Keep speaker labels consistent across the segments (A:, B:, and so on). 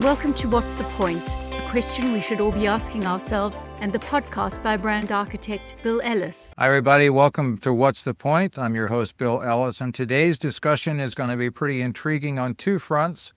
A: Welcome to What's the Point? A question we should all be asking ourselves, and the podcast by brand architect Bill Ellis.
B: Hi, everybody. Welcome to What's the Point? I'm your host, Bill Ellis, and today's discussion is going to be pretty intriguing on two fronts.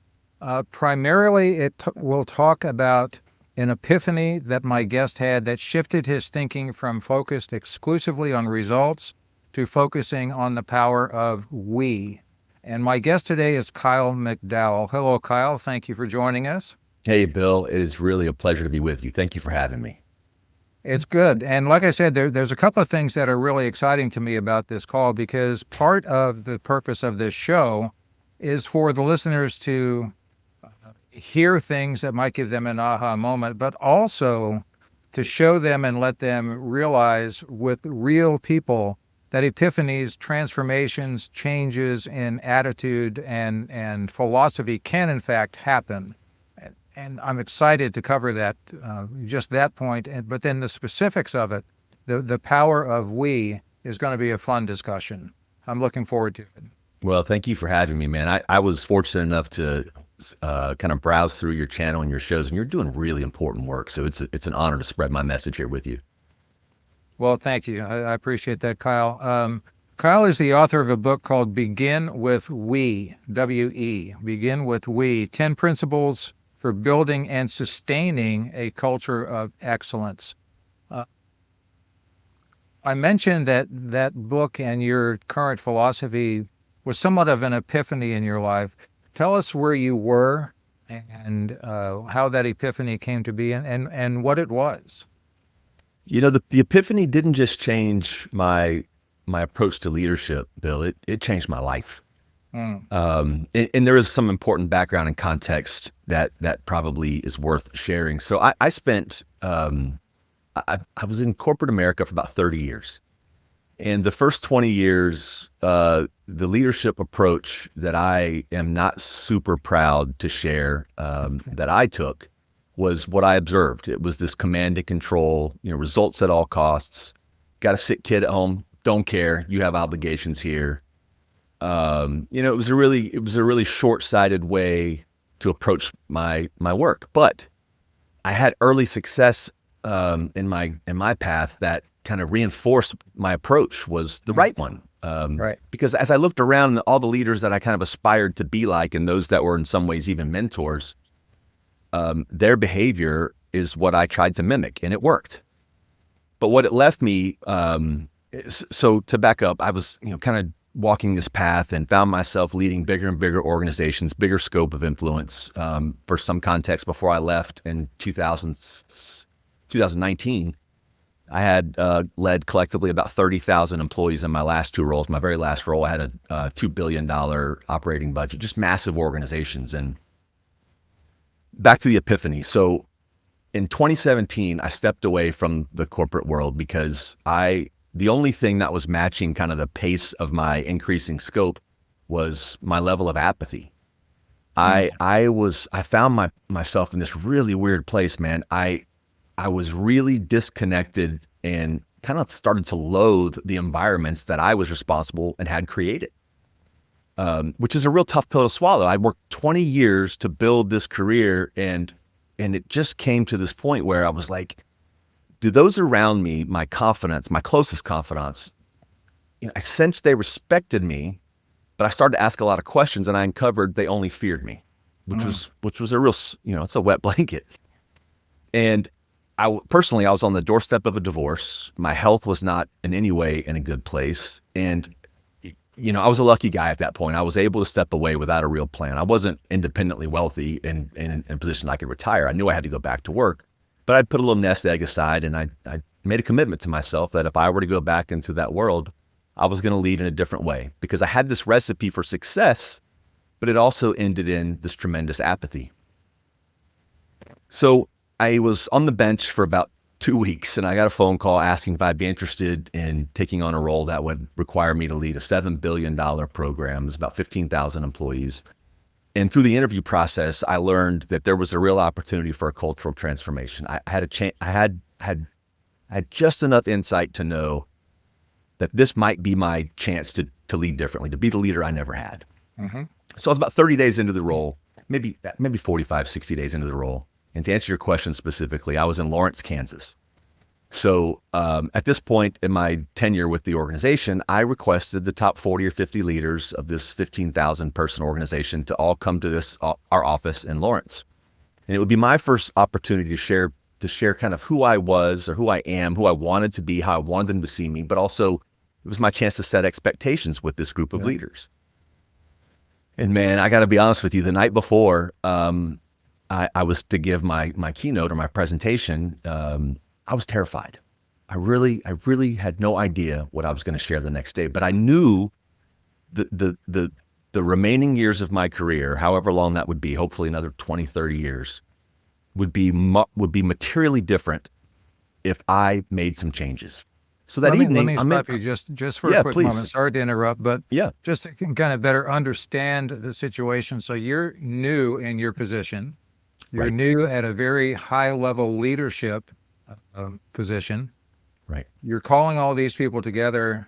B: Primarily, it will talk about an epiphany that my guest had that shifted his thinking from focused exclusively on results to focusing on the power of we. And my guest today is Kyle McDowell. Hello, Kyle. Thank you for joining us.
C: Hey, Bill. It is really a pleasure to be with you. Thank you for having me.
B: It's good. And like I said, there's a couple of things that are really exciting to me about this call, because part of the purpose of this show is for the listeners to hear things that might give them an aha moment, but also to show them and let them realize with real people that epiphanies, transformations, changes in attitude and philosophy can in fact happen. And I'm excited to cover that, just that point. But then the specifics of it, the power of we, is going to be a fun discussion. I'm looking forward to it.
C: Well, thank you for having me, man. I was fortunate enough to kind of browse through your channel and your shows, and you're doing really important work. So it's an honor to spread my message here with you.
B: Well, thank you. I appreciate that, Kyle. Kyle is the author of a book called Begin with We, W-E, Begin with We, 10 Principles for Building and Sustaining a Culture of Excellence. I mentioned that book and your current philosophy was somewhat of an epiphany in your life. Tell us where you were and how that epiphany came to be and what it was.
C: You know, the epiphany didn't just change my approach to leadership, Bill. It changed my life. And there is some important background and context that probably is worth sharing. So I spent, I was in corporate America for about 30 years. And the first 20 years, the leadership approach that I am not super proud to share that I took was what I observed. It was this command and control, results at all costs. Got a sick kid at home, don't care. You have obligations here. It was a really short-sighted way to approach my work. But I had early success in my path that kind of reinforced my approach was the right one.
B: Right.
C: Because as I looked around, all the leaders that I kind of aspired to be like, and those that were in some ways even mentors, their behavior is what I tried to mimic, and it worked. But what it left me, so to back up, I was, kind of walking this path and found myself leading bigger and bigger organizations, bigger scope of influence. For some context, before I left in 2019, I had led collectively about 30,000 employees in my last two roles. My very last role, I had a $2 billion operating budget, just massive organizations. And back to the epiphany. So in 2017, I stepped away from the corporate world because the only thing that was matching kind of the pace of my increasing scope was my level of apathy. I found myself in this really weird place, man. I was really disconnected and kind of started to loathe the environments that I was responsible and had created. Which is a real tough pill to swallow. I worked 20 years to build this career, and it just came to this point where I was like, do those around me, my confidants, my closest confidants, I sensed they respected me, but I started to ask a lot of questions, and I uncovered they only feared me, which was a real, it's a wet blanket. And I was on the doorstep of a divorce. My health was not in any way in a good place, and I was a lucky guy at that point. I was able to step away without a real plan. I wasn't independently wealthy and in a position I could retire. I knew I had to go back to work, but I'd put a little nest egg aside, and I made a commitment to myself that if I were to go back into that world, I was going to lead in a different way, because I had this recipe for success, but it also ended in this tremendous apathy. So I was on the bench for about 2 weeks, and I got a phone call asking if I'd be interested in taking on a role that would require me to lead a $7 billion program. It's about 15,000 employees. And through the interview process, I learned that there was a real opportunity for a cultural transformation. I had just enough insight to know that this might be my chance to lead differently, to be the leader I never had. Mm-hmm. So I was about 30 days into the role, maybe 45, 60 days into the role. And to answer your question specifically, I was in Lawrence, Kansas. So at this point in my tenure with the organization, I requested the top 40 or 50 leaders of this 15,000 person organization to all come to our office in Lawrence. And it would be my first opportunity to share kind of who I was or who I am, who I wanted to be, how I wanted them to see me, but also it was my chance to set expectations with this group of leaders. And man, I got to be honest with you, the night before I was to give my keynote or my presentation, I was terrified. I really had no idea what I was going to share the next day, but I knew the remaining years of my career, however long that would be, hopefully another 20, 30 years, would be materially different if I made some changes. So that evening,
B: let me stop you just for a quick moment. Sorry to interrupt, but just to kind of better understand the situation. So you're new in your position. You're new at a very high level leadership position.
C: Right.
B: You're calling all these people together.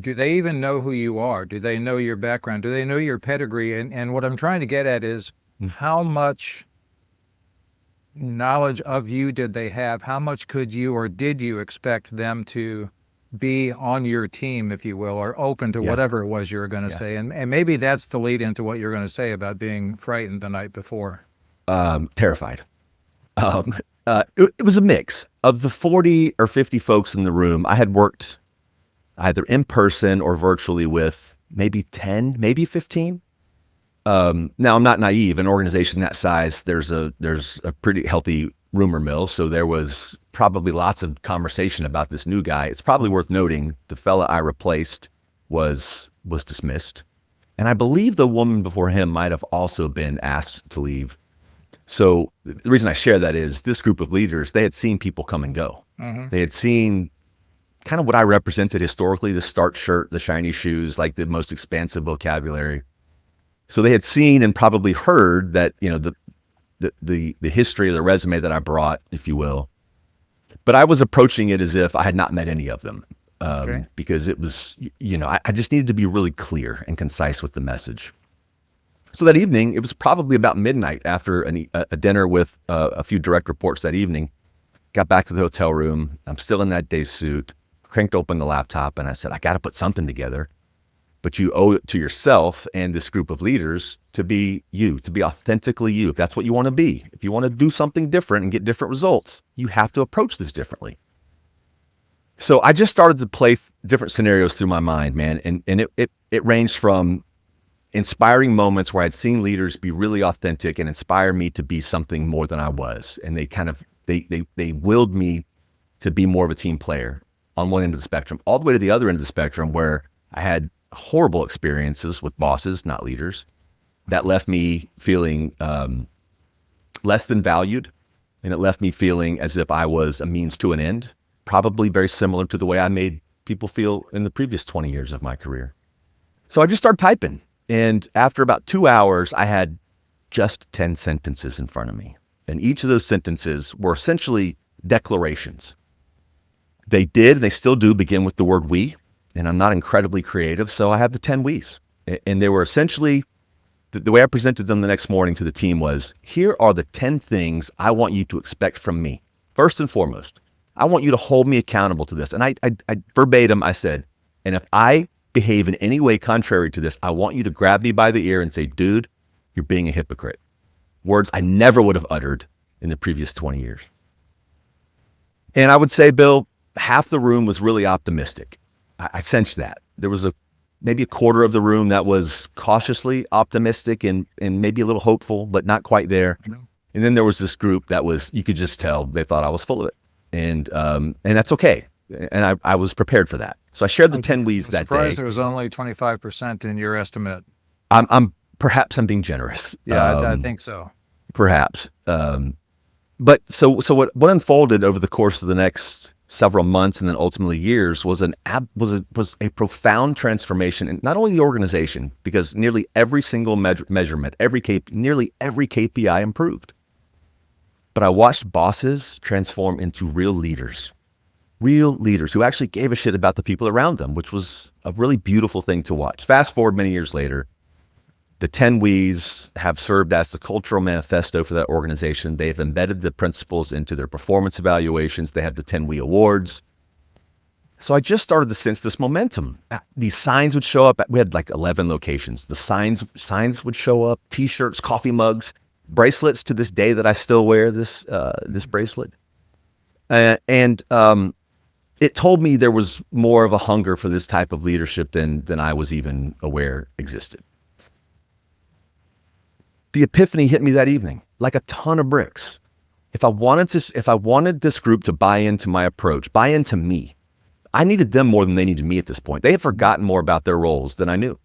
B: Do they even know who you are? Do they know your background? Do they know your pedigree? And what I'm trying to get at is how much knowledge of you did they have? How much could you or did you expect them to be on your team, if you will, or open to whatever it was you were going to say? And maybe that's the lead into what you're going to say about being frightened the night before.
C: Terrified. It was a mix. Of the 40 or 50 folks in the room, I had worked either in person or virtually with maybe 10, maybe 15. Now, I'm not naive. An organization that size, there's a pretty healthy rumor mill. So there was probably lots of conversation about this new guy. It's probably worth noting the fella I replaced was dismissed. And I believe the woman before him might have also been asked to leave. So the reason I share that is this group of leaders, they had seen people come and go. They had seen kind of what I represented historically, the starched shirt, the shiny shoes, like the most expansive vocabulary. So they had seen and probably heard that, the history of the resume that I brought, if you will. But I was approaching it as if I had not met any of them because it was, I just needed to be really clear and concise with the message. So that evening, it was probably about midnight after a dinner with a few direct reports that evening. Got back to the hotel room. I'm still in that day's suit, cranked open the laptop, and I said, I got to put something together. But you owe it to yourself and this group of leaders to be you, to be authentically you. If that's what you want to be, if you want to do something different and get different results, you have to approach this differently. So I just started to play different scenarios through my mind, man. And it ranged from inspiring moments where I'd seen leaders be really authentic and inspire me to be something more than I was. And they willed me to be more of a team player on one end of the spectrum, all the way to the other end of the spectrum where I had horrible experiences with bosses, not leaders, that left me feeling less than valued. And it left me feeling as if I was a means to an end, probably very similar to the way I made people feel in the previous 20 years of my career. So I just started typing. And after about 2 hours, I had just 10 sentences in front of me. And each of those sentences were essentially declarations. They still do begin with the word we, and I'm not incredibly creative, so I have the 10 we's. And they were essentially, the way I presented them the next morning to the team was, here are the 10 things I want you to expect from me. First and foremost, I want you to hold me accountable to this. And I verbatim, I said, and if I behave in any way contrary to this, I want you to grab me by the ear and say, dude, you're being a hypocrite. Words I never would have uttered in the previous 20 years. And I would say, Bill, half the room was really optimistic. I sensed that. There was maybe a quarter of the room that was cautiously optimistic and maybe a little hopeful, but not quite there. No. And then there was this group that was, you could just tell they thought I was full of it. And that's okay. And I was prepared for that. So I shared the 10 we's that day.
B: I'm surprised there was only 25% in your estimate.
C: Perhaps I'm being generous.
B: Yeah, I think so.
C: Perhaps. But so what unfolded over the course of the next several months and then ultimately years was a profound transformation in not only the organization, because nearly every single measurement, nearly every KPI improved. But I watched bosses transform into real leaders who actually gave a shit about the people around them, which was a really beautiful thing to watch. Fast forward many years later, The 10 We's have served as the cultural manifesto for that organization. They've embedded the principles into their performance evaluations. They have the 10 We Awards. So I just started to sense this momentum. These signs would show up. We had like 11 locations. The signs would show up, T-shirts, coffee mugs, bracelets. To this day that I still wear this bracelet. And it told me there was more of a hunger for this type of leadership than I was even aware existed. The epiphany hit me that evening, like a ton of bricks. If I wanted this group to buy into my approach, buy into me, I needed them more than they needed me at this point. They had forgotten more about their roles than I knew.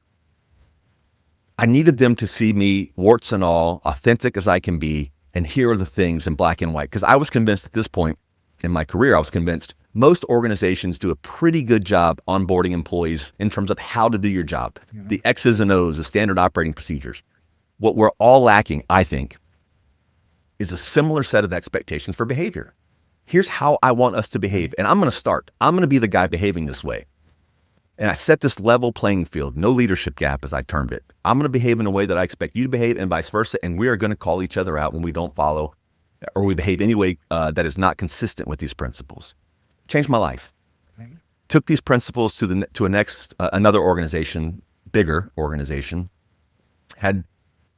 C: I needed them to see me, warts and all, authentic as I can be, and here are the things in black and white. Because I was convinced at this point in my career, most organizations do a pretty good job onboarding employees in terms of how to do your job, the X's and O's, the standard operating procedures. What we're all lacking, I think, is a similar set of expectations for behavior. Here's how I want us to behave. And I'm going to be the guy behaving this way. And I set this level playing field, no leadership gap, as I termed it. I'm going to behave in a way that I expect you to behave and vice versa. And we are going to call each other out when we don't follow or we behave any way that is not consistent with these principles. Changed my life. Took these principles to another organization, bigger organization.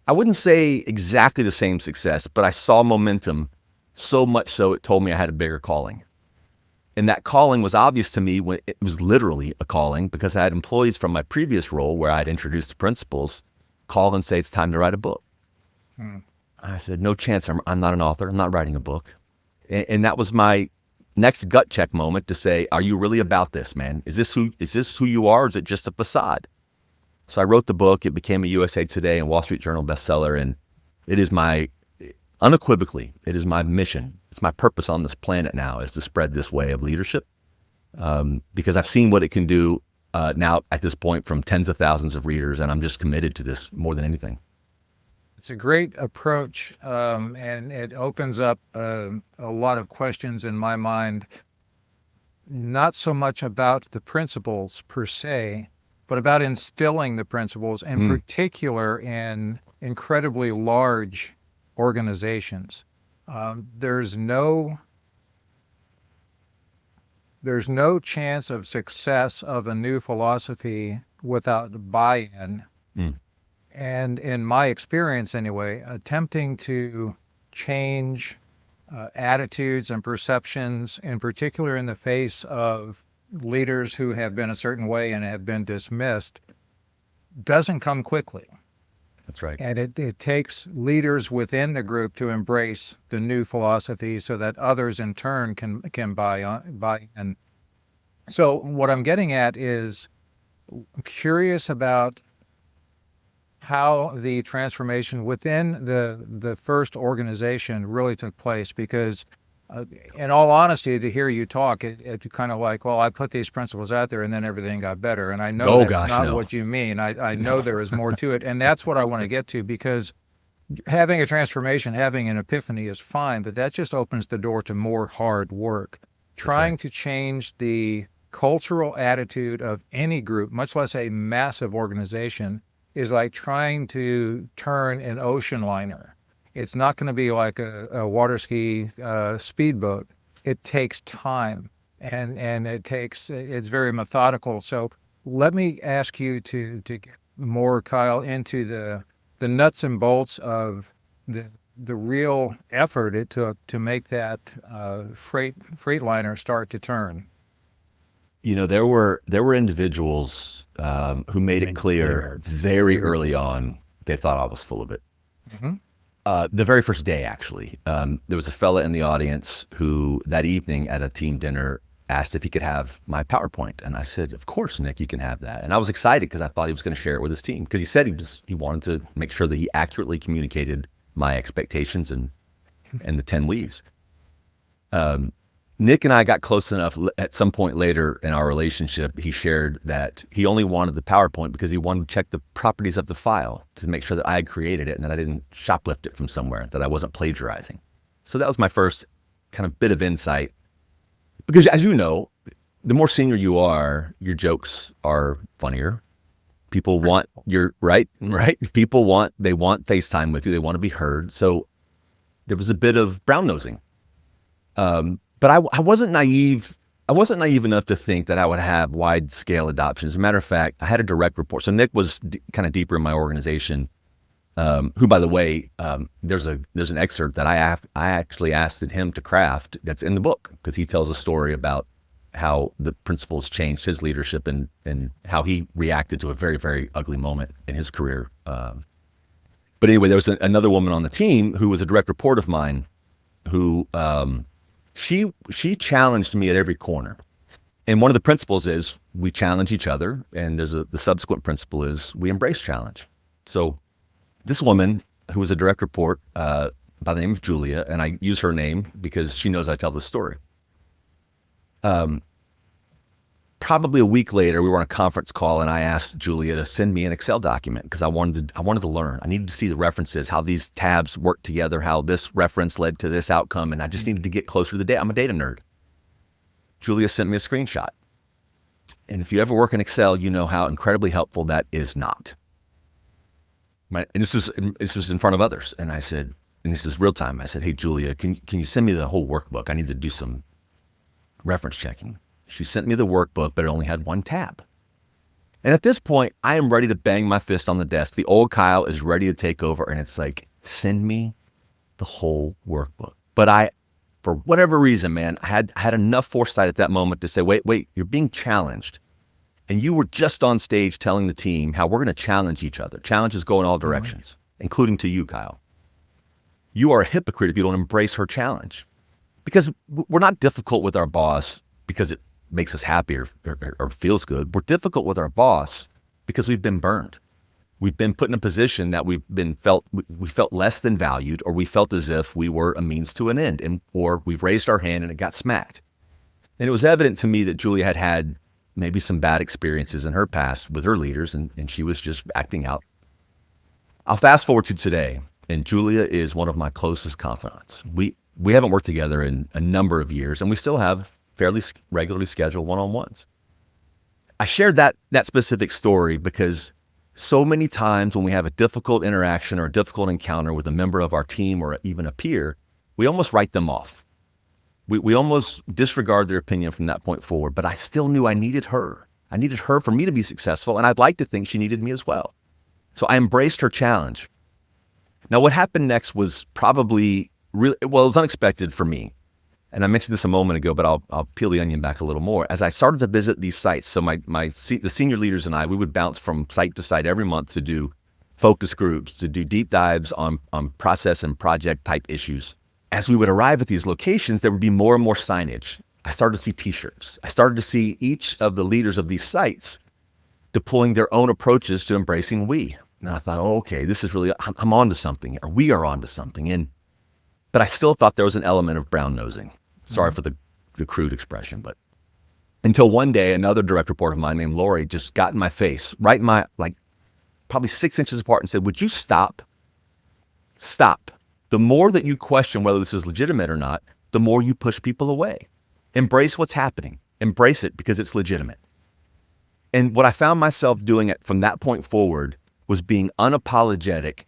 C: I wouldn't say exactly the same success, but I saw momentum so much so it told me I had a bigger calling. And that calling was obvious to me when it was literally a calling, because I had employees from my previous role where I'd introduced the principles call and say, it's time to write a book. I said, no chance. I'm not an author. I'm not writing a book. And that was my next gut check moment to say, are you really about this, man? Is this who you are? Or is it just a facade? So I wrote the book. It became a USA Today and Wall Street Journal bestseller. And it is unequivocally, it is my mission. It's my purpose on this planet now, is to spread this way of leadership. Because I've seen what it can do now at this point from tens of thousands of readers. And I'm just committed to this more than anything.
B: It's a great approach, and it opens up a lot of questions in my mind, not so much about the principles per se, but about instilling the principles, in particular in incredibly large organizations. There's no chance of success of a new philosophy without buy-in. And in my experience anyway, attempting to change attitudes and perceptions, in particular in the face of leaders who have been a certain way and have been dismissed, doesn't come quickly.
C: That's right.
B: And it takes leaders within the group to embrace the new philosophy so that others in turn can buy in. So what I'm getting at is, I'm curious about how the transformation within the first organization really took place, because in all honesty, to hear you talk, it kind of like, well, I put these principles out there and then everything got better. And I know that's not what you mean. I know there is more to it. And that's what I want to get to, because having a transformation, having an epiphany is fine, but that just opens the door to more hard work. Trying to change the cultural attitude of any group, much less a massive organization, is like trying to turn an ocean liner. It's not going to be like a water ski speedboat. It takes time, and it's very methodical. So let me ask you to get more, Kyle, into the nuts and bolts of the real effort it took to make that freight liner start to turn.
C: You know, there were individuals who made it clear very early on they thought I was full of it. The very first day, actually, there was a fella in the audience who that evening at a team dinner asked if he could have my PowerPoint. And I said, of course, Nick, you can have that. And I was excited because I thought he was going to share it with his team, because he said he wanted to make sure that he accurately communicated my expectations and the 10 We's. Nick and I got close enough at some point later in our relationship. He shared that he only wanted the PowerPoint because he wanted to check the properties of the file to make sure that I had created it and that I didn't shoplift it from somewhere, that I wasn't plagiarizing. So that was my first kind of bit of insight. Because as you know, the more senior you are, your jokes are funnier. People want your right. People want FaceTime with you. They want to be heard. So there was a bit of brown nosing. But I wasn't naive. I wasn't naive enough to think that I would have wide scale adoption. As a matter of fact, I had a direct report. So Nick was kind of deeper in my organization, who, by the way, there's an excerpt that I actually asked him to craft that's in the book, because he tells a story about how the principles changed his leadership and how he reacted to a very, very ugly moment in his career. But anyway, there was another woman on the team who was a direct report of mine who, she challenged me at every corner. And one of the principles is we challenge each other. And the subsequent principle is we embrace challenge. So this woman who was a direct report, by the name of Julia, and I use her name because she knows I tell this story. Probably a week later, we were on a conference call, and I asked Julia to send me an Excel document because I wanted to learn. I needed to see the references, how these tabs work together, how this reference led to this outcome, and I just needed to get closer to the data. I'm a data nerd. Julia sent me a screenshot. And if you ever work in Excel, you know how incredibly helpful that is not. And this was in front of others. And I said, and this is real time, I said, hey, Julia, can you send me the whole workbook? I need to do some reference checking. She sent me the workbook, but it only had one tab. And at this point, I am ready to bang my fist on the desk. The old Kyle is ready to take over, and it's like, send me the whole workbook. But for whatever reason, man, I had enough foresight at that moment to say, wait, you're being challenged. And you were just on stage telling the team how we're going to challenge each other. Challenges go in all directions, including to you, Kyle. You are a hypocrite if you don't embrace her challenge. Because we're not difficult with our boss because it makes us happy or feels good. We're difficult with our boss because we've been burned. We've been put in a position that we felt less than valued, or we felt as if we were a means to an end, or we've raised our hand and it got smacked. And it was evident to me that Julia had maybe some bad experiences in her past with her leaders, and she was just acting out. I'll fast forward to today, and Julia is one of my closest confidants. We haven't worked together in a number of years, and we still have fairly regularly scheduled one-on-ones. I shared that specific story because so many times when we have a difficult interaction or a difficult encounter with a member of our team or even a peer, we almost write them off. We almost disregard their opinion from that point forward, but I still knew I needed her. I needed her for me to be successful, and I'd like to think she needed me as well. So I embraced her challenge. Now, what happened next was probably it was unexpected for me. And I mentioned this a moment ago, but I'll peel the onion back a little more. As I started to visit these sites, so the senior leaders and I, we would bounce from site to site every month to do focus groups, to do deep dives on process and project type issues. As we would arrive at these locations, there would be more and more signage. I started to see t-shirts. I started to see each of the leaders of these sites deploying their own approaches to embracing we. And I thought, oh, okay, this is really, I'm onto something, or we are onto something. But I still thought there was an element of brown nosing. Sorry for the crude expression, but until one day, another direct report of mine named Lori just got in my face, right in my, probably 6 inches apart, and said, would you stop? Stop. The more that you question whether this is legitimate or not, the more you push people away. Embrace what's happening. Embrace it because it's legitimate. And what I found myself doing from that point forward was being unapologetic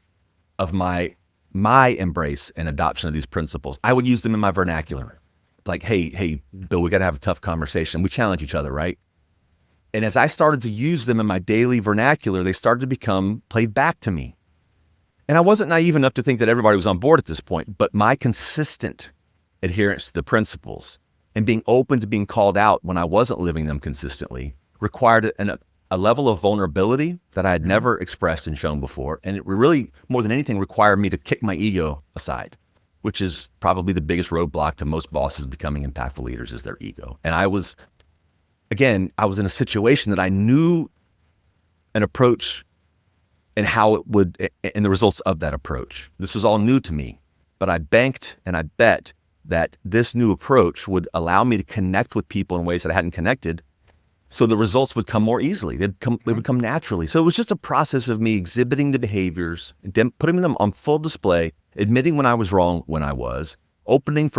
C: of my embrace and adoption of these principles. I would use them in my vernacular. Like, hey, Bill, we got to have a tough conversation. We challenge each other, right? And as I started to use them in my daily vernacular, they started to become played back to me. And I wasn't naive enough to think that everybody was on board at this point, but my consistent adherence to the principles and being open to being called out when I wasn't living them consistently required a level of vulnerability that I had never expressed and shown before. And it really, more than anything, required me to kick my ego aside, which is probably the biggest roadblock to most bosses becoming impactful leaders, is their ego. And I was in a situation that I knew an approach and how it would, and the results of that approach. This was all new to me, but I banked and I bet that this new approach would allow me to connect with people in ways that I hadn't connected. So the results would come more easily. They would come naturally. So it was just a process of me exhibiting the behaviors, putting them on full display, admitting when I was wrong when I was, opening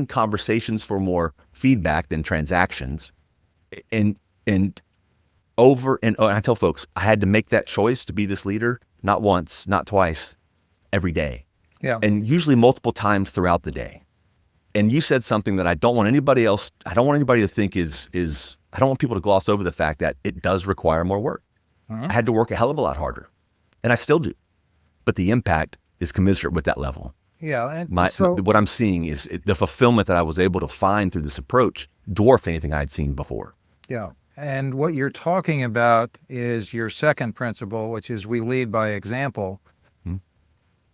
C: conversations for more feedback than transactions, and I tell folks, I had to make that choice to be this leader, not once, not twice, every day.
B: Yeah.
C: And usually multiple times throughout the day. And you said something that I don't want anybody to think I don't want people to gloss over the fact that it does require more work.
B: Uh-huh.
C: I had to work a hell of a lot harder, and I still do. But the impact is commensurate with that level.
B: Yeah. And
C: What I'm seeing is the fulfillment that I was able to find through this approach dwarfed anything I'd seen before.
B: yeah. And what you're talking about is your second principle, which is we lead by example.
C: Hmm.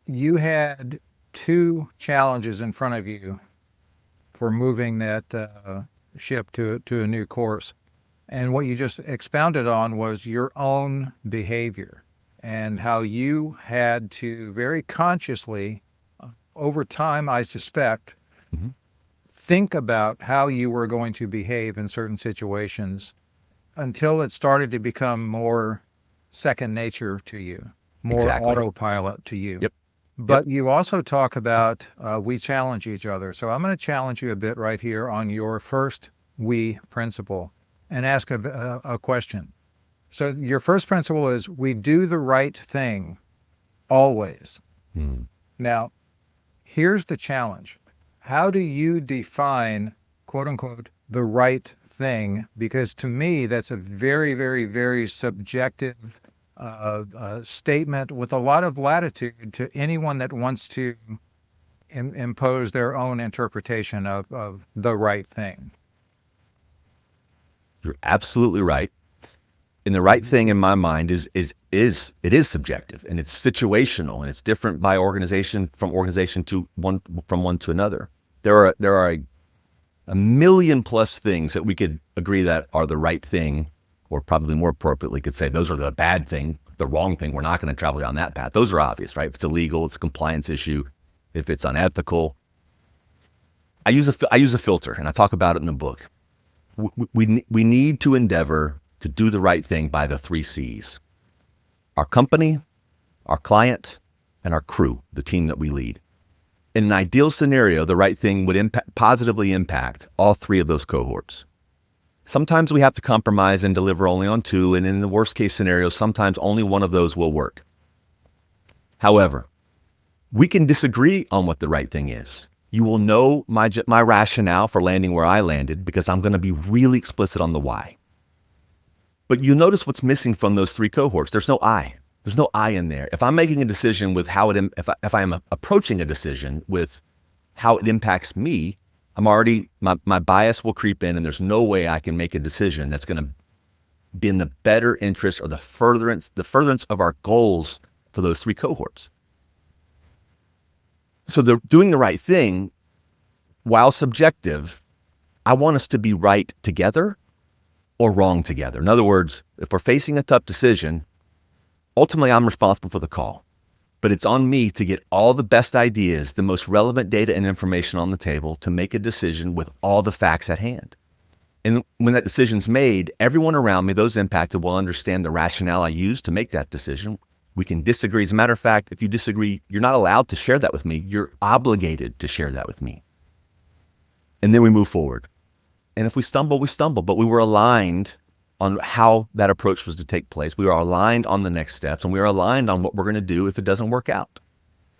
B: You had two challenges in front of you for moving that ship to a new course. And what you just expounded on was your own behavior and how you had to very consciously, over time, I suspect,
C: Mm-hmm.
B: think about how you were going to behave in certain situations until it started to become more second nature to you, more
C: Exactly.
B: autopilot to you.
C: Yep.
B: But you also talk about we challenge each other. So I'm going to challenge you a bit right here on your first we principle and ask a question. So your first principle is we do the right thing always.
C: Hmm.
B: Now, here's the challenge. How do you define, quote unquote, the right thing? Because to me, that's a very, very, very subjective statement with a lot of latitude to anyone that wants to impose their own interpretation of the right thing.
C: You're absolutely right. And the right thing in my mind is subjective, and it's situational, and it's different by organization from organization to one to another. There are a million plus things that we could agree that are the right thing, or probably more appropriately could say those are the bad thing, the wrong thing. We're not going to travel down that path. Those are obvious, right? If it's illegal, it's a compliance issue. If it's unethical, I use a filter, and I talk about it in the book. We need to endeavor to do the right thing by the 3 C's: our company, our client, and our crew, the team that we lead. In an ideal scenario, the right thing would positively impact all 3 of those cohorts. Sometimes we have to compromise and deliver only on 2, and in the worst case scenario, sometimes only one of those will work. However, we can disagree on what the right thing is. You will know my rationale for landing where I landed because I'm going to be really explicit on the why. But you notice what's missing from those 3 cohorts. There's no I. There's no I in there. If I'm making a decision with how if I am approaching a decision with how it impacts me, I'm already, my bias will creep in, and there's no way I can make a decision that's going to be in the better interest or the furtherance of our goals for those 3 cohorts. So doing the right thing, while subjective, I want us to be right together or wrong together. In other words, if we're facing a tough decision, ultimately I'm responsible for the call, but it's on me to get all the best ideas, the most relevant data and information on the table to make a decision with all the facts at hand. And when that decision's made, everyone around me, those impacted, will understand the rationale I used to make that decision. We can disagree. As a matter of fact, if you disagree, you're not allowed to share that with me. You're obligated to share that with me. And then we move forward. And if we stumble, we stumble, but we were aligned on how that approach was to take place. We are aligned on the next steps, and we are aligned on what we're going to do if it doesn't work out.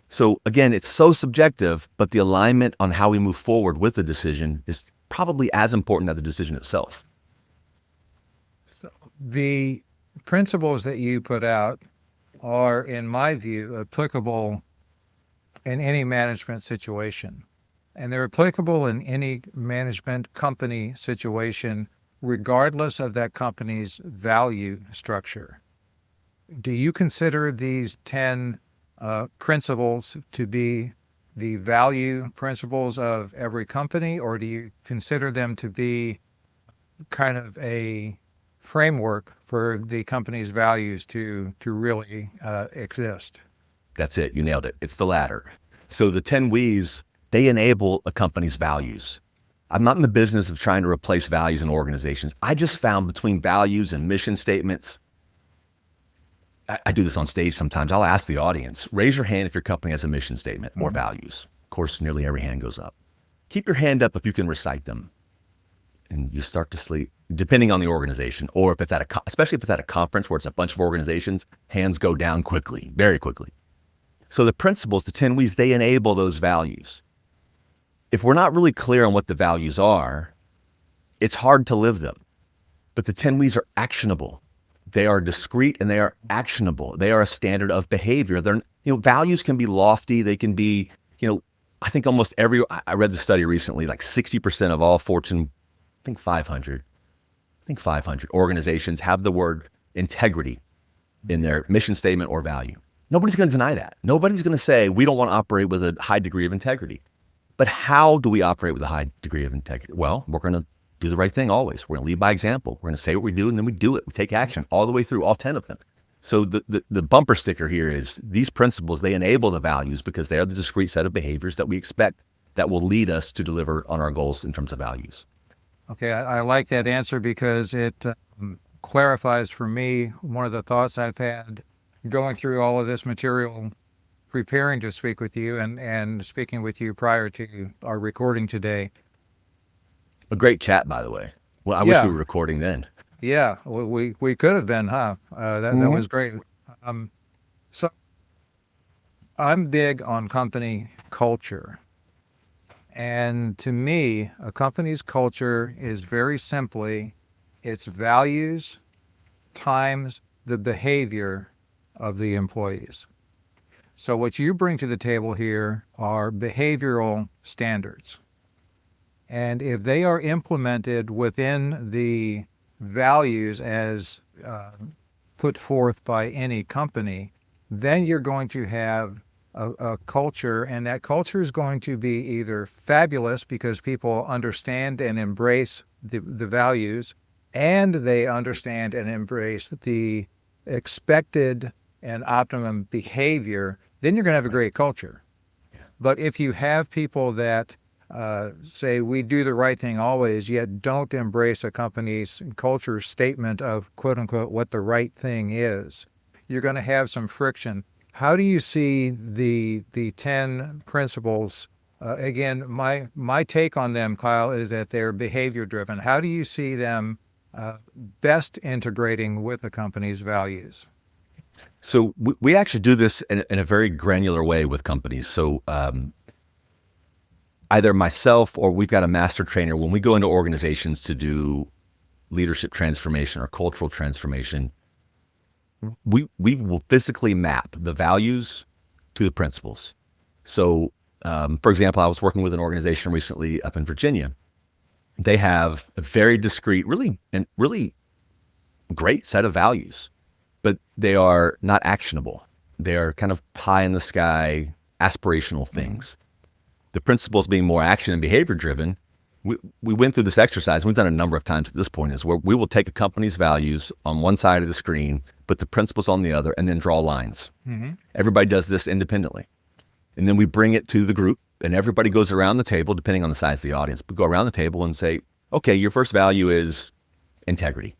C: So again, it's so subjective, but the alignment on how we move forward with the decision is probably as important as the decision itself.
B: So the principles that you put out are, in my view, applicable in any management situation. And they're applicable in any management company situation, regardless of that company's value structure. Do you consider these 10 principles to be the value principles of every company, or do you consider them to be kind of a framework for the company's values to really exist?
C: That's it. You nailed it. It's the latter. So the 10 W's, they enable a company's values. I'm not in the business of trying to replace values in organizations. I just found between values and mission statements, I do this on stage sometimes. I'll ask the audience, raise your hand if your company has a mission statement or values. Of course, nearly every hand goes up. Keep your hand up if you can recite them. and you start to sleep, depending on the organization, or if it's especially if it's at a conference where it's a bunch of organizations, hands go down quickly, very quickly. So the principles, the 10 W's, they enable those values. If we're not really clear on what the values are, it's hard to live them. But the 10 W's are actionable. They are discrete and they are actionable. They are a standard of behavior. Values can be lofty. They can be, I think I read the study recently, like 60% of all Fortune, I think 500 organizations have the word integrity in their mission statement or value. Nobody's going to deny that. Nobody's going to say, we don't want to operate with a high degree of integrity. But how do we operate with a high degree of integrity? Well, we're going to do the right thing always. We're going to lead by example. We're going to say what we do, and then we do it. We take action all the way through, all 10 of them. So the bumper sticker here is these principles, they enable the values because they are the discrete set of behaviors that we expect that will lead us to deliver on our goals in terms of values.
B: Okay, I like that answer because it clarifies for me one of the thoughts I've had going through all of this material, preparing to speak with you and speaking with you prior to our recording today.
C: A great chat, by the way. Well, I wish we were recording then.
B: Yeah, we could have been, huh? That was great. So I'm big on company culture. And to me, a company's culture is very simply its values times the behavior of the employees. So what you bring to the table here are behavioral standards. And if they are implemented within the values as put forth by any company, then you're going to have a culture, and that culture is going to be either fabulous because people understand and embrace the values, and they understand and embrace the expected and optimum behavior, then you're going to have a great culture. Yeah. But if you have people that say we do the right thing always, yet don't embrace a company's culture statement of quote unquote what the right thing is, you're going to have some friction. How do you see the 10 principles? Again, my take on them, Kyle, is that they're behavior driven. How do you see them best integrating with the company's values?
C: So we actually do this in a very granular way with companies. So either myself or we've got a master trainer, when we go into organizations to do leadership transformation or cultural transformation, we will physically map the values to the principles. So, for example, I was working with an organization recently up in Virginia. They have a very discrete, really great set of values, but they are not actionable. They are kind of pie in the sky, aspirational things. The principles being more action and behavior driven. We went through this exercise, and we've done it a number of times at this point, is where we will take a company's values on one side of the screen, put the principles on the other, and then draw lines. Mm-hmm. Everybody does this independently. And then we bring it to the group, and everybody goes around the table, depending on the size of the audience, but go around the table and say, okay, your first value is integrity.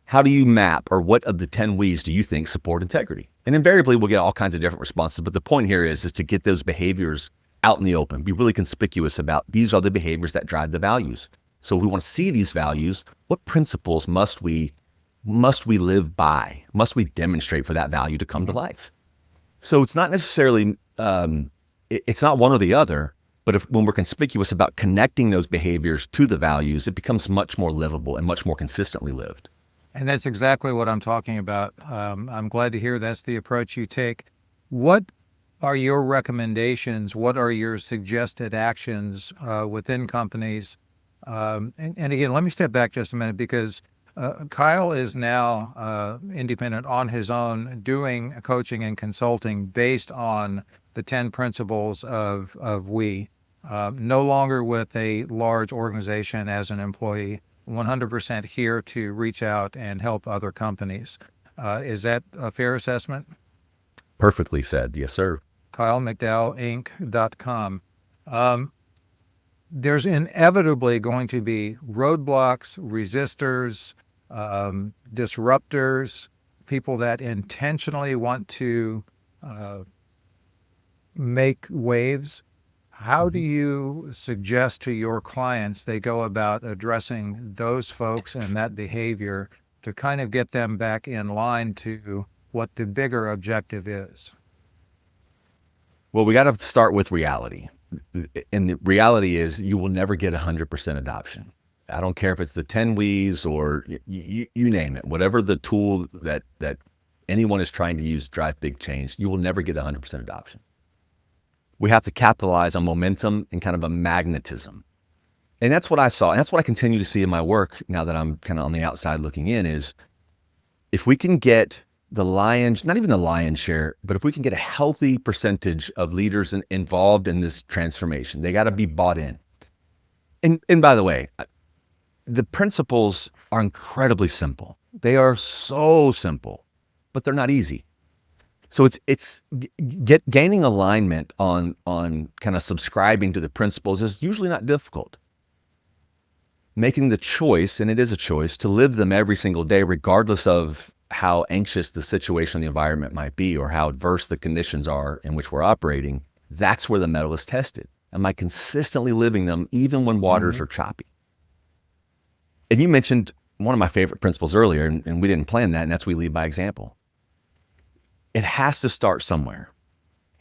C: How do you map, or what of the 10 W's do you think support integrity? And invariably, we'll get all kinds of different responses, but the point here is to get those behaviors out in the open, be really conspicuous about these are the behaviors that drive the values. So if we want to see these values, what principles must we live by? Must we demonstrate for that value to come to life? So it's not necessarily, it's not one or the other, but when we're conspicuous about connecting those behaviors to the values, it becomes much more livable and much more consistently lived.
B: And that's exactly what I'm talking about. I'm glad to hear that's the approach you take. What are your recommendations? What are your suggested actions within companies? And again, let me step back just a minute, because Kyle is now independent on his own, doing coaching and consulting based on the 10 principles of we. No longer with a large organization as an employee, 100% here to reach out and help other companies. Is that a fair assessment?
C: Perfectly said. Yes, sir.
B: KyleMcDowellInc.com. There's inevitably going to be roadblocks, resistors, disruptors, people that intentionally want to make waves. How do you suggest to your clients they go about addressing those folks and that behavior to kind of get them back in line to what the bigger objective is?
C: Well, we got to start with reality. And the reality is you will never get 100% adoption. I don't care if it's the 10 W's or you name it, whatever the tool that anyone is trying to use to drive big change, you will never get 100% adoption. We have to capitalize on momentum and kind of a magnetism. And that's what I saw. And that's what I continue to see in my work now that I'm kind of on the outside looking in is if we can get the lion's, not even the lion's share, but if we can get a healthy percentage of leaders involved in this transformation, they got to be bought in. And by the way, the principles are incredibly simple. They are so simple, but they're not easy. So it's gaining alignment on kind of subscribing to the principles is usually not difficult. Making the choice, and it is a choice, to live them every single day, regardless of how anxious the situation, the environment might be, or how adverse the conditions are in which we're operating, that's where the mettle is tested. Am I consistently living them even when waters are choppy? And you mentioned one of my favorite principles earlier, and we didn't plan that, and that's we lead by example. It has to start somewhere.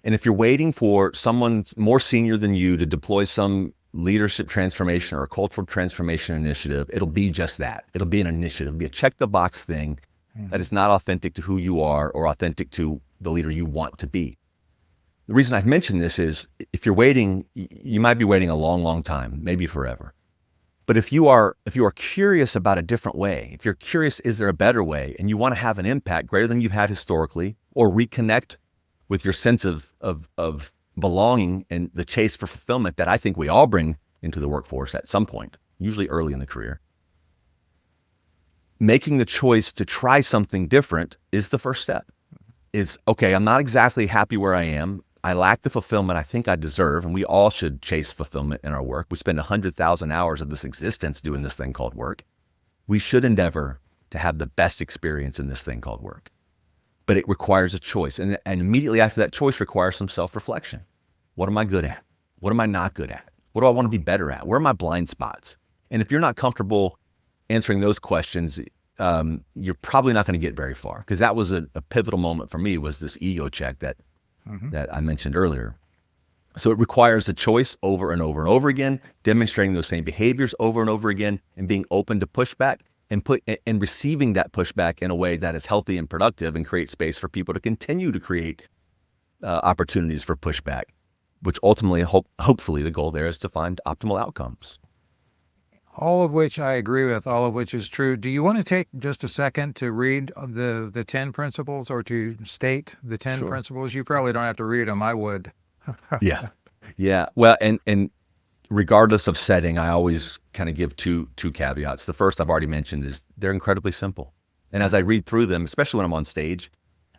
C: And if you're waiting for someone more senior than you to deploy some leadership transformation or a cultural transformation initiative, it'll be just that. It'll be an initiative. It'll be a check the box thing that is not authentic to who you are or authentic to the leader you want to be. The reason I mention this is if you're waiting, you might be waiting a long, long time, maybe forever. But if you are curious about a different way, if you're curious, is there a better way, and you want to have an impact greater than you've had historically, or reconnect with your sense of belonging and the chase for fulfillment that I think we all bring into the workforce at some point, usually early in the career, making the choice to try something different is the first step. Is, okay, I'm not exactly happy where I am. I lack the fulfillment I think I deserve, and we all should chase fulfillment in our work. We spend 100,000 hours of this existence doing this thing called work. We should endeavor to have the best experience in this thing called work. But it requires a choice. And immediately after that choice requires some self-reflection. What am I good at? What am I not good at? What do I want to be better at? Where are my blind spots? And if you're not comfortable answering those questions, you're probably not going to get very far, because that was a pivotal moment for me, was this ego check that I mentioned earlier. So it requires a choice over and over and over again, demonstrating those same behaviors over and over again, and being open to pushback and receiving that pushback in a way that is healthy and productive and create space for people to continue to create opportunities for pushback, which ultimately, hopefully the goal there is to find optimal outcomes.
B: All of which I agree with, all of which is true. Do you want to take just a second to read the 10 principles, or to state the 10
C: Sure.
B: principles? You probably don't have to read them. I would.
C: Yeah. Well, and regardless of setting, I always kind of give two caveats. The first I've already mentioned is they're incredibly simple. And as I read through them, especially when I'm on stage,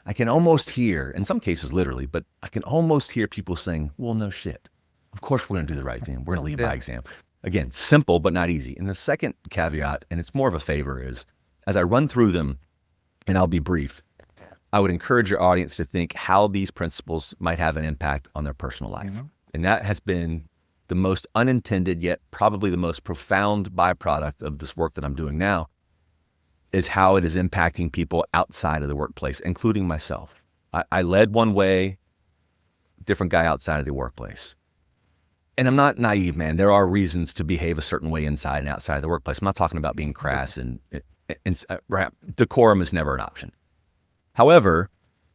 C: I can almost hear, in some cases literally, but I can almost hear people saying, well, no shit. Of course we're going to do the right thing. We're going to lead by example. Again, simple, but not easy. And the second caveat, and it's more of a favor, is as I run through them, and I'll be brief, I would encourage your audience to think how these principles might have an impact on their personal life. And that has been the most unintended, yet probably the most profound byproduct of this work that I'm doing now, is how it is impacting people outside of the workplace, including myself. I led one way, different guy outside of the workplace. And I'm not naive, man. There are reasons to behave a certain way inside and outside of the workplace. I'm not talking about being crass and decorum is never an option. However,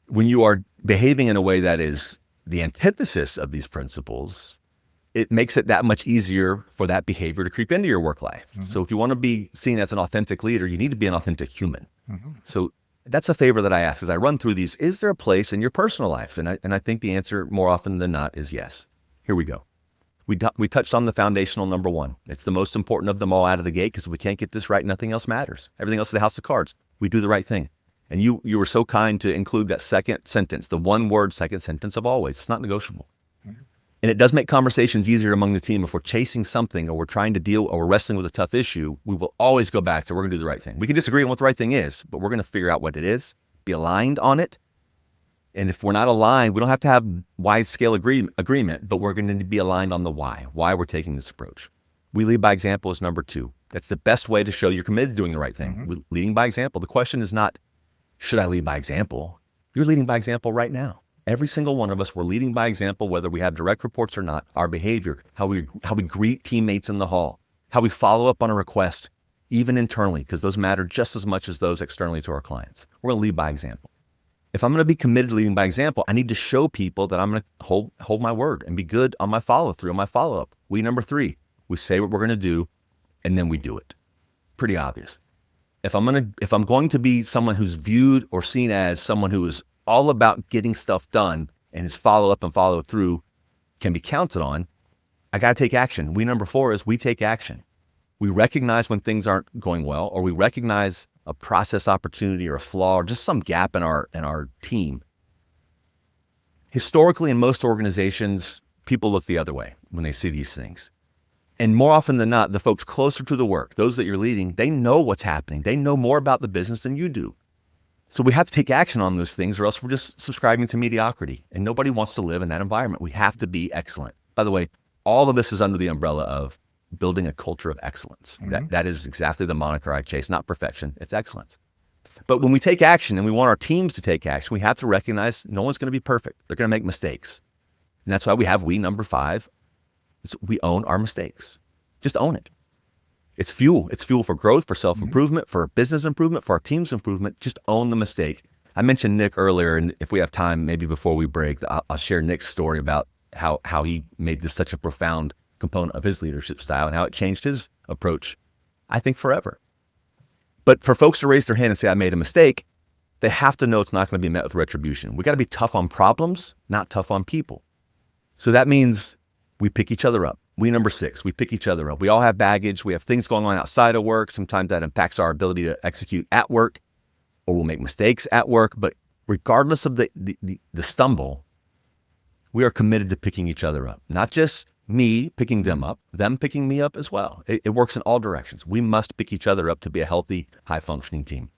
C: when you are behaving in a way that is the antithesis of these principles, it makes it that much easier for that behavior to creep into your work life. So if you want to be seen as an authentic leader, you need to be an authentic human. So that's a favor that I ask as I run through these. Is there a place in your personal life? And I think the answer more often than not is yes. Here we go. We touched on the foundational number one. It's the most important of them all out of the gate, because if we can't get this right, nothing else matters. Everything else is a house of cards. We do the right thing. And you were so kind to include that second sentence, the one word second sentence of always. It's not negotiable. And it does make conversations easier among the team. If we're chasing something, or we're trying to deal, or we're wrestling with a tough issue, we will always go back to, we're going to do the right thing. We can disagree on what the right thing is, but we're going to figure out what it is, be aligned on it, And if we're not aligned, we don't have to have wide scale agreement, but we're going to be aligned on the why we're taking this approach. We lead by example is number 2. That's the best way to show you're committed to doing the right thing. Leading by example. The question is not, should I lead by example? You're leading by example right now. Every single one of us, we're leading by example, whether we have direct reports or not. Our behavior, how we greet teammates in the hall, how we follow up on a request, even internally, because those matter just as much as those externally to our clients. We're going to lead by example. If I'm going to be committed to leading by example, I need to show people that I'm going to hold my word and be good on my follow through, on my follow up. Number 3, we say what we're going to do, and then we do it. Pretty obvious. If I'm going to be someone who's viewed or seen as someone who is all about getting stuff done and his follow up and follow through can be counted on, I got to take action. Number 4 is we take action. We recognize when things aren't going well, or we recognize a process opportunity or a flaw or just some gap in our team. Historically, in most organizations, people look the other way when they see these things. And more often than not, the folks closer to the work, those that you're leading, they know what's happening. They know more about the business than you do. So we have to take action on those things, or else we're just subscribing to mediocrity. And nobody wants to live in that environment. We have to be excellent. By the way, all of this is under the umbrella of building a culture of excellence. That is exactly the moniker I chase, not perfection, it's excellence. But when we take action and we want our teams to take action, we have to recognize no one's going to be perfect. They're going to make mistakes. And that's why we have number 5. We own our mistakes. Just own it. It's fuel. It's fuel for growth, for self-improvement, for business improvement, for our team's improvement. Just own the mistake. I mentioned Nick earlier, and if we have time, maybe before we break, I'll share Nick's story about how he made this such a profound component of his leadership style and how it changed his approach, I think, forever. But for folks to raise their hand and say, I made a mistake, they have to know it's not going to be met with retribution. We got to be tough on problems, not tough on people. So that means we pick each other up. Number 6, we pick each other up. We all have baggage. We have things going on outside of work. Sometimes that impacts our ability to execute at work, or we'll make mistakes at work. But regardless of the stumble, we are committed to picking each other up. Not just me picking them up, them picking me up as well. It works in all directions. We must pick each other up to be a healthy, high-functioning team.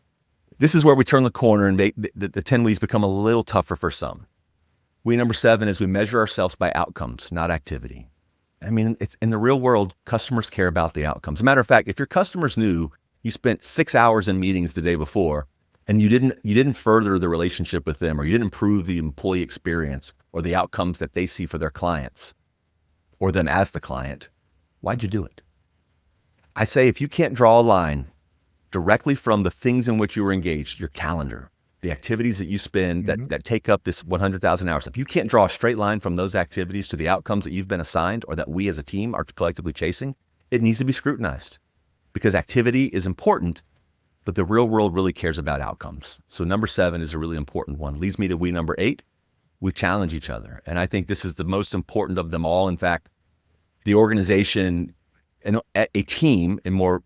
C: This is where we turn the corner and make the 10 We's become a little tougher for some. Number 7 is we measure ourselves by outcomes, not activity. I mean, it's in the real world, customers care about the outcomes. As a matter of fact, if your customers knew you spent 6 hours in meetings the day before and you didn't further the relationship with them, or you didn't improve the employee experience or the outcomes that they see for their clients or them as the client, why'd you do it? I say, if you can't draw a line directly from the things in which you were engaged, your calendar, the activities that you spend that take up this 100,000 hours, if you can't draw a straight line from those activities to the outcomes that you've been assigned or that we as a team are collectively chasing, it needs to be scrutinized, because activity is important, but the real world really cares about outcomes. So number 7 is a really important one. Leads me to number 8. We challenge each other. And I think this is the most important of them all. In fact, the organization and a team, in more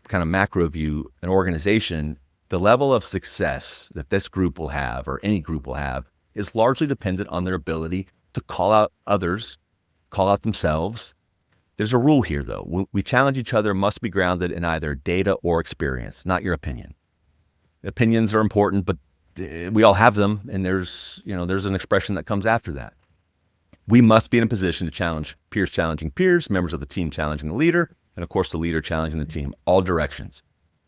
C: kind of macro view, an organization, the level of success that this group will have, or any group will have, is largely dependent on their ability to call out others, call out themselves. There's a rule here, though. We challenge each other must be grounded in either data or experience, not your opinion. Opinions are important, but we all have them, and there's an expression that comes after that. We must be in a position to challenge peers challenging peers, members of the team challenging the leader, and of course the leader challenging the team, all directions.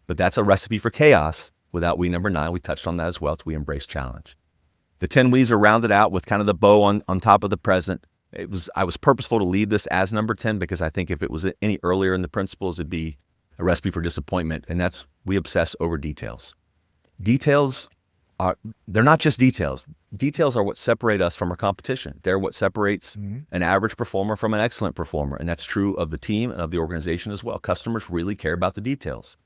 C: But that's a recipe for chaos. Without number 9, we touched on that as well. It's we embrace challenge. The 10 We's are rounded out with kind of the bow on top of the present. I was purposeful to lead this as number 10 because I think if it was any earlier in the principles, it'd be a recipe for disappointment. And that's, we obsess over details. Details they're not just details. Details are what separate us from our competition. They're what separates an average performer from an excellent performer. And that's true of the team and of the organization as well. Customers really care about the details.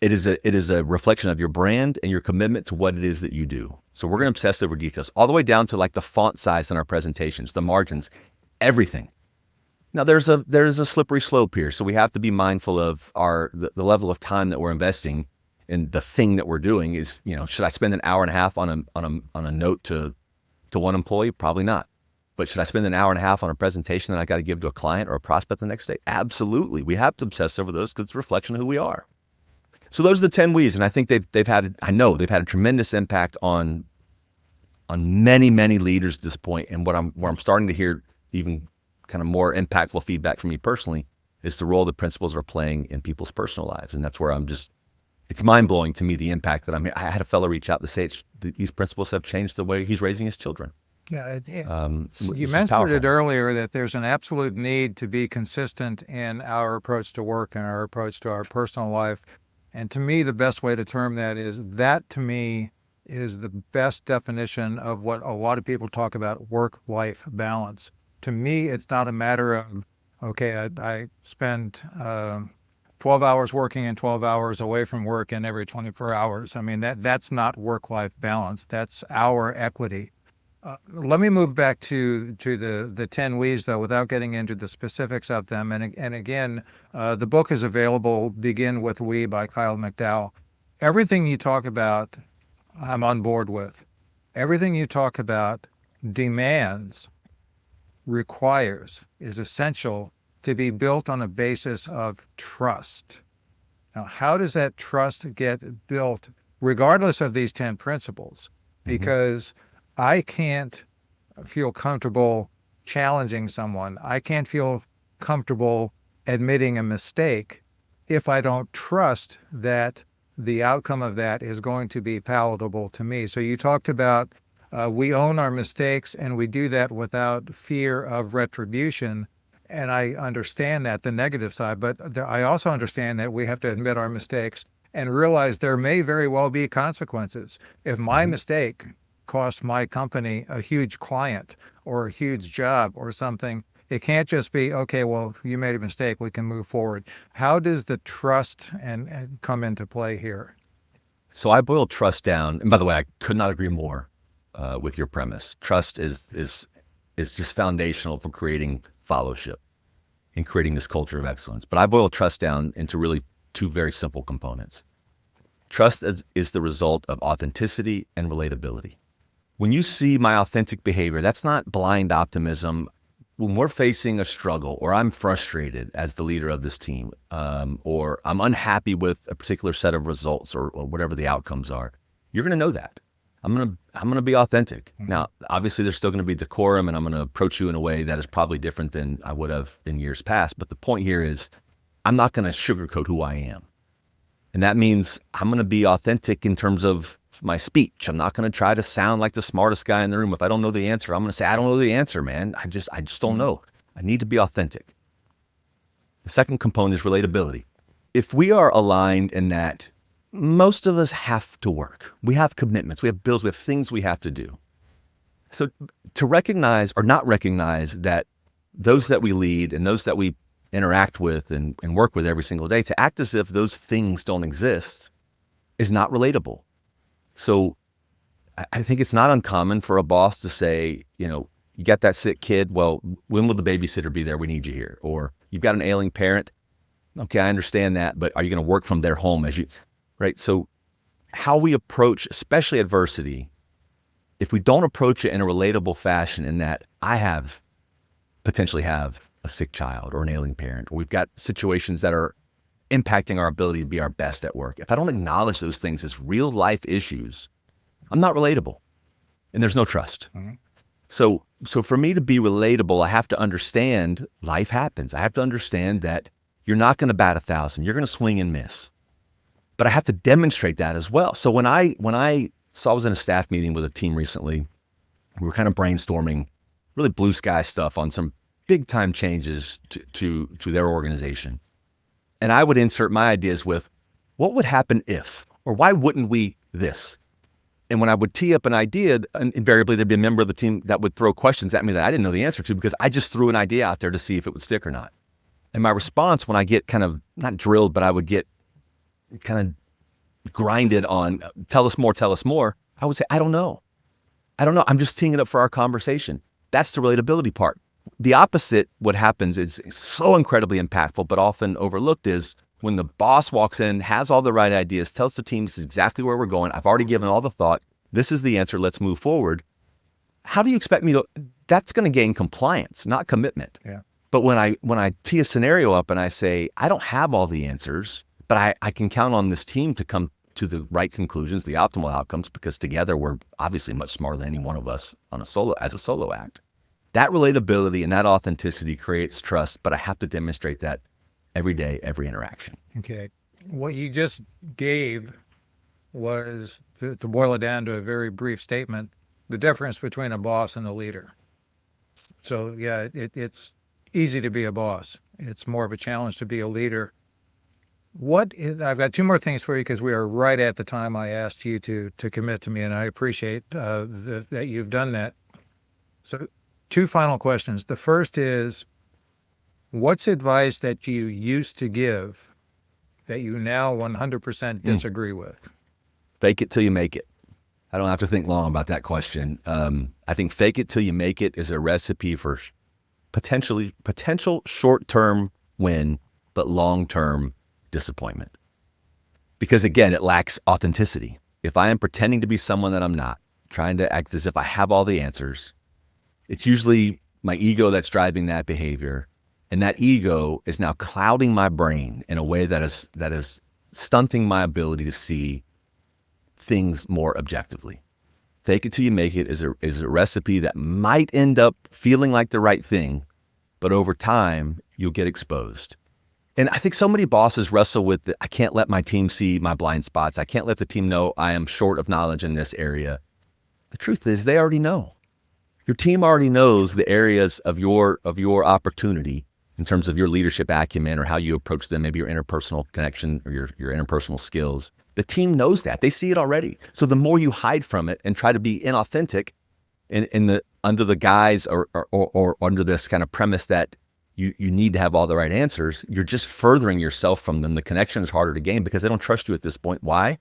C: It is a reflection of your brand and your commitment to what it is that you do. So we're going to obsess over details, all the way down to like the font size in our presentations, the margins, everything. Now there's a slippery slope here. So we have to be mindful of the level of time that we're investing in the thing that we're doing. Is, should I spend an hour and a half on a note to one employee? Probably not. But should I spend an hour and a half on a presentation that I got to give to a client or a prospect the next day? Absolutely. We have to obsess over those because it's a reflection of who we are. So those are the 10 We's, and I think they've had a tremendous impact on on many, many leaders at this point. And where I'm starting to hear even kind of more impactful feedback from me personally is the role the principles are playing in people's personal lives. And that's where it's mind blowing to me, the impact that I had a fellow reach out to say these principles have changed the way he's raising his children.
B: Yeah, you
C: Which is
B: mentioned
C: powerful.
B: it earlier that there's an absolute need to be consistent in our approach to work and our approach to our personal life. And to me, the best way to term that is the best definition of what a lot of people talk about, work-life balance. To me, it's not a matter of, okay, I spend 12 hours working and 12 hours away from work in every 24 hours. I mean, that's not work-life balance. That's our equity. Let me move back to the 10 We's, though, without getting into the specifics of them. And again, the book is available, Begin with We by Kyle McDowell. Everything you talk about, I'm on board with. Everything you talk about demands, requires, is essential to be built on a basis of trust. Now, how does that trust get built, regardless of these 10 principles? Because I can't feel comfortable challenging someone. I can't feel comfortable admitting a mistake if I don't trust that the outcome of that is going to be palatable to me. So you talked about we own our mistakes and we do that without fear of retribution. And I understand that, the negative side, but I also understand that we have to admit our mistakes and realize there may very well be consequences. If my mistake cost my company a huge client or a huge job or something, it can't just be, okay, well, you made a mistake, we can move forward. How does the trust and come into play here?
C: So I boiled trust down. And by the way, I could not agree more with your premise. Trust is just foundational for creating fellowship and creating this culture of excellence. But I boiled trust down into really two very simple components. Trust is the result of authenticity and relatability. When you see my authentic behavior, that's not blind optimism. When we're facing a struggle or I'm frustrated as the leader of this team, or I'm unhappy with a particular set of results or whatever the outcomes are, you're going to know that. I'm going to be authentic. Now, obviously there's still going to be decorum and I'm going to approach you in a way that is probably different than I would have in years past. But the point here is I'm not going to sugarcoat who I am. And that means I'm going to be authentic in terms of my speech. I'm not going to try to sound like the smartest guy in the room. If I don't know the answer, I'm going to say, I don't know the answer, man. I just don't know. I need to be authentic. The second component is relatability. If we are aligned in that most of us have to work, we have commitments, we have bills, we have things we have to do. So to recognize or not recognize that those that we lead and those that we interact with and work with every single day, to act as if those things don't exist is not relatable. So I think it's not uncommon for a boss to say, you got that sick kid. Well, when will the babysitter be there? We need you here. Or you've got an ailing parent. Okay, I understand that, but are you going to work from their home right? So how we approach, especially adversity, if we don't approach it in a relatable fashion, in that I potentially have a sick child or an ailing parent, or we've got situations that are impacting our ability to be our best at work. If I don't acknowledge those things as real life issues, I'm not relatable and there's no trust. So for me to be relatable, I have to understand life happens. I have to understand that you're not going to bat 1,000. You're going to swing and miss, but I have to demonstrate that as well. So when I was in a staff meeting with a team recently, we were kind of brainstorming really blue sky stuff on some big time changes to their organization. And I would insert my ideas with, what would happen if, or why wouldn't we this? And when I would tee up an idea, invariably there'd be a member of the team that would throw questions at me that I didn't know the answer to because I just threw an idea out there to see if it would stick or not. And my response when I get kind of, not drilled, but I would get kind of grinded on, tell us more, I would say, I don't know. I'm just teeing it up for our conversation. That's the relatability part. The opposite, what happens is so incredibly impactful, but often overlooked, is when the boss walks in, has all the right ideas, tells the team this is exactly where we're going. I've already given all the thought. This is the answer. Let's move forward. How do you expect me to? That's going to gain compliance, not commitment.
B: Yeah.
C: But when I tee a scenario up and I say, I don't have all the answers, but I can count on this team to come to the right conclusions, the optimal outcomes, because together we're obviously much smarter than any one of us as a solo act. That relatability and that authenticity creates trust, but I have to demonstrate that every day, every interaction.
B: Okay. What you just gave was, to boil it down to a very brief statement, the difference between a boss and a leader. So yeah, it's easy to be a boss. It's more of a challenge to be a leader. I've got two more things for you because we are right at the time I asked you to commit to me, and I appreciate that you've done that. So two final questions. The first is, what's advice that you used to give that you now 100% disagree with?
C: Fake it till you make it. I don't have to think long about that question. I think fake it till you make it is a recipe for potential short-term win, but long-term disappointment. Because again, it lacks authenticity. If I am pretending to be someone that I'm not, trying to act as if I have all the answers, it's usually my ego that's driving that behavior. And that ego is now clouding my brain in a way that is stunting my ability to see things more objectively. Fake it till you make it is a recipe that might end up feeling like the right thing, but over time you'll get exposed. And I think so many bosses wrestle with I can't let my team see my blind spots. I can't let the team know I am short of knowledge in this area. The truth is they already know. Your team already knows the areas of your opportunity in terms of your leadership acumen or how you approach them, maybe your interpersonal connection or your interpersonal skills. The team knows that. They see it already. So the more you hide from it and try to be inauthentic under the guise or under this kind of premise that you need to have all the right answers, you're just furthering yourself from them. The connection is harder to gain because they don't trust you at this point. Why?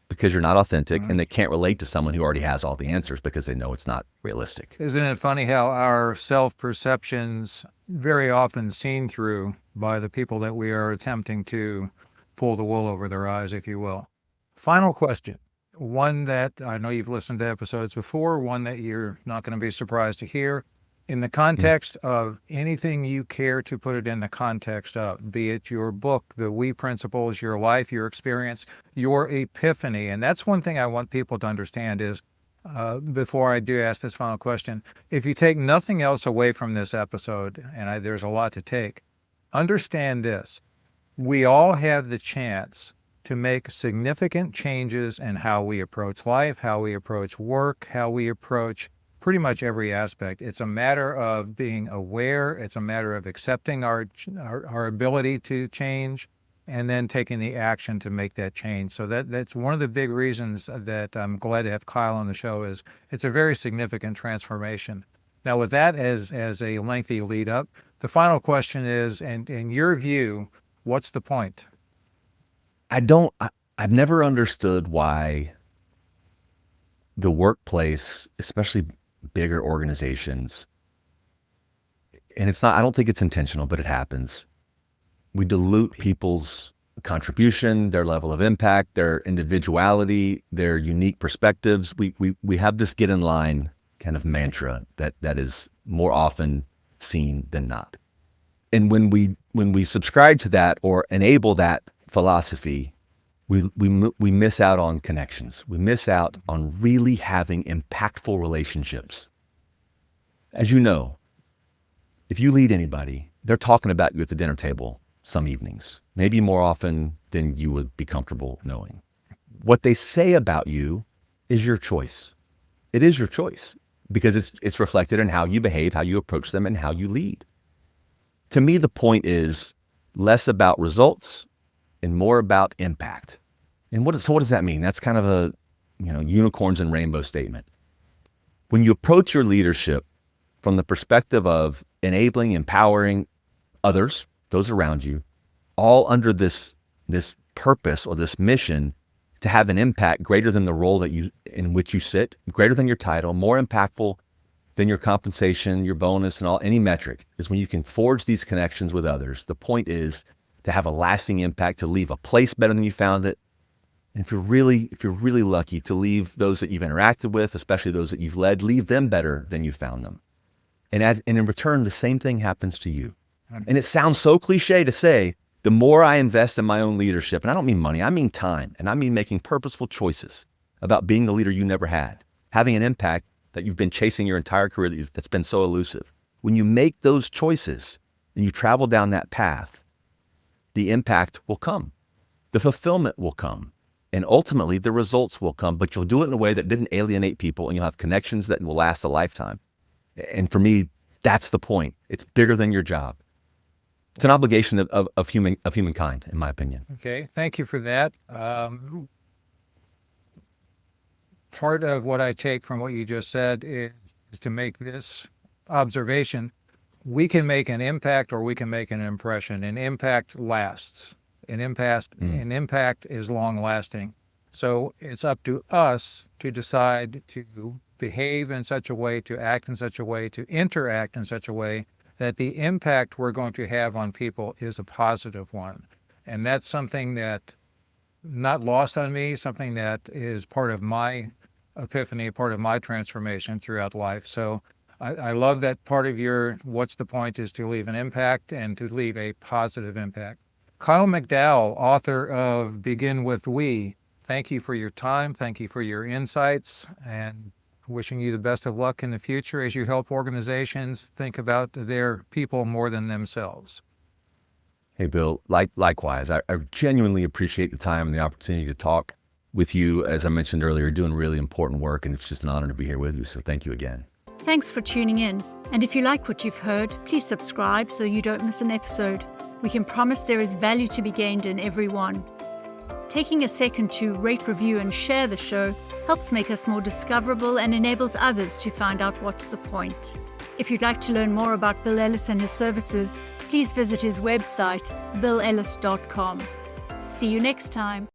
C: Because you're not authentic and they can't relate to someone who already has all the answers because they know it's not realistic.
B: Isn't it funny how our self-perceptions very often seen through by the people that we are attempting to pull the wool over their eyes, if you will. Final question. One that I know you've listened to episodes before, one that you're not going to be surprised to hear. In the context of anything you care to put it in the context of, be it your book, the We Principles, your life, your experience, your epiphany. And that's one thing I want people to understand is, before I do ask this final question, if you take nothing else away from this episode, and there's a lot to take, understand this. We all have the chance to make significant changes in how we approach life, how we approach work, how we approach pretty much every aspect. It's a matter of being aware. It's a matter of accepting our ability to change and then taking the action to make that change. So that's one of the big reasons that I'm glad to have Kyle on the show is it's a very significant transformation. Now with that as a lengthy lead up, the final question is, and in your view, what's the point?
C: I've never understood why the workplace, especially bigger organizations, and I don't think it's intentional, but it happens. We dilute people's contribution, their level of impact, their individuality, their unique perspectives. We have this get in line kind of mantra that is more often seen than not. And when we subscribe to that or enable that philosophy, we miss out on connections. We miss out on really having impactful relationships. As you know, if you lead anybody, they're talking about you at the dinner table some evenings, maybe more often than you would be comfortable knowing. What they say about you is your choice. It is your choice because it's reflected in how you behave, how you approach them, and how you lead. To me, the point is less about results and more about impact. And what does that mean? That's kind of a, unicorns and rainbow statement. When you approach your leadership from the perspective of enabling, empowering others, those around you, all under this purpose or this mission to have an impact greater than the role in which you sit, greater than your title, more impactful than your compensation, your bonus, and any metric, is when you can forge these connections with others. The point is to have a lasting impact, to leave a place better than you found it. And if you're really lucky, to leave those that you've interacted with, especially those that you've led, leave them better than you found them. And in return, the same thing happens to you. And it sounds so cliche to say, The more I invest in my own leadership, and I don't mean money, I mean time, and I mean making purposeful choices about being the leader you never had, having an impact that you've been chasing your entire career that's been so elusive. When you make those choices and you travel down that path, the impact will come. The fulfillment will come. And ultimately, the results will come, but you'll do it in a way that didn't alienate people, and you'll have connections that will last a lifetime. And for me, that's the point. It's bigger than your job. It's an obligation of humankind, in my opinion.
B: Okay, thank you for that. Part of what I take from what you just said is to make this observation. We can make an impact or we can make an impression. An impact lasts. An impact is long lasting. So it's up to us to decide to behave in such a way, to act in such a way, to interact in such a way that the impact we're going to have on people is a positive one. And that's something that not lost on me, something that is part of my epiphany, part of my transformation throughout life. So I love that part of your what's the point is to leave an impact and to leave a positive impact. Kyle McDowell, author of Begin With We, thank you for your time. Thank you for your insights, and wishing you the best of luck in the future as you help organizations think about their people more than themselves.
C: Hey, Bill, likewise. I genuinely appreciate the time and the opportunity to talk with you. As I mentioned earlier, you're doing really important work, and it's just an honor to be here with you. So thank you again.
A: Thanks for tuning in. And if you like what you've heard, please subscribe so you don't miss an episode. We can promise there is value to be gained in every one. Taking a second to rate, review, and share the show helps make us more discoverable and enables others to find out what's the point. If you'd like to learn more about Bill Ellis and his services, please visit his website, billellis.com. See you next time.